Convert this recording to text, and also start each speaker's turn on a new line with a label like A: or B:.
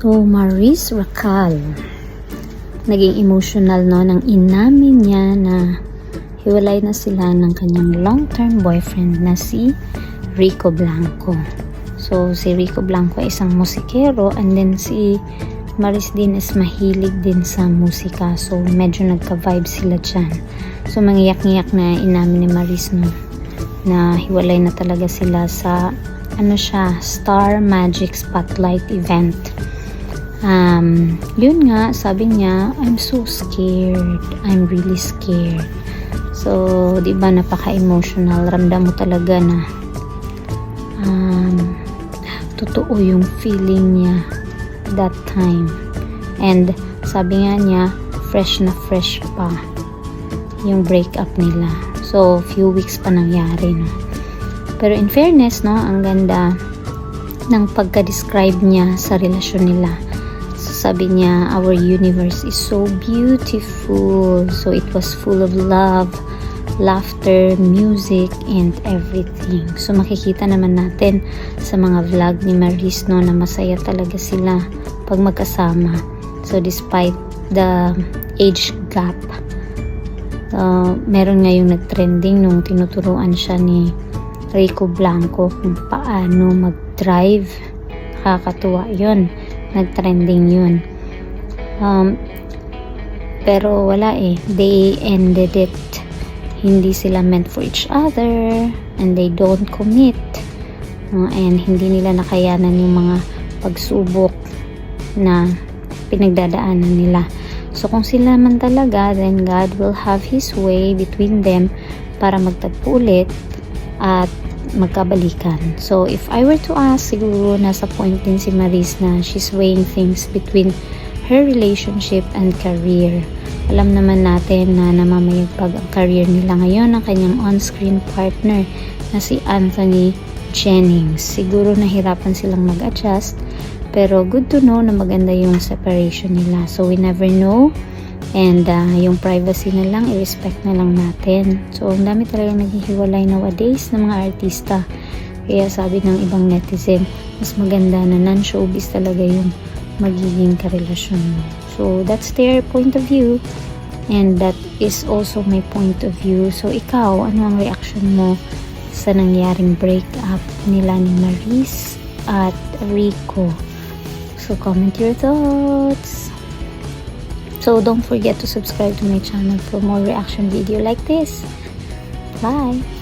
A: So, Maris Racal, naging emotional no, nang inamin niya na hiwalay na sila ng kanyang long-term boyfriend na si Rico Blanco. So, si Rico Blanco ay isang musikero, and then si Maris din is mahilig din sa musika. So, medyo nagka-vibe sila dyan. So, mangiyak-ngiyak na inamin ni Maris no, na hiwalay na talaga sila sa Star Magic Spotlight event. Yun nga, sabi niya, I'm so scared. I'm really scared. So, di ba napaka-emotional. Ramdam mo talaga na totoo yung feeling niya that time. And sabi nga niya, fresh na fresh pa yung breakup nila. So, few weeks pa nangyari, no? Pero in fairness, no, ang ganda ng pagka-describe niya sa relasyon nila. So, sabi niya, our universe is so beautiful. So, it was full of love, laughter, music, and everything. So, makikita naman natin sa mga vlog ni Maris, no, na masaya talaga sila pag magkasama. So, despite the age gap, meron nga yung nag-trending nung tinuturuan siya ni Rico Blanco kung paano mag-drive. Nakakatuwa yun. Nag-trending yun. Pero wala eh. They ended it. Hindi sila meant for each other, and they don't commit. And hindi nila nakayanan yung mga pagsubok na pinagdadaanan nila. So kung sila man talaga, then God will have His way between them para magtagpo ulit at magkabalikan. So if I were to ask, siguro nasa point din si Maris na she's weighing things between her relationship and career. Alam naman natin na namamayagpag ang career nila ngayon ng kanyang on-screen partner na si Anthony Jennings. Siguro nahirapan silang mag-adjust, pero good to know na maganda yung separation nila. So we never know, and yung privacy na lang, i-respect na lang natin. So ang dami talaga naghihiwalay nowadays ng mga artista. Kaya sabi ng ibang netizen, mas maganda na non-showbiz talaga yung magiging karelasyon mo. So that's their point of view, and that is also my point of view. So ikaw, ano ang reaction mo sa nangyaring breakup nila ni Maris at Rico? So comment your thoughts. So don't forget to subscribe to my channel for more reaction video like this. Bye!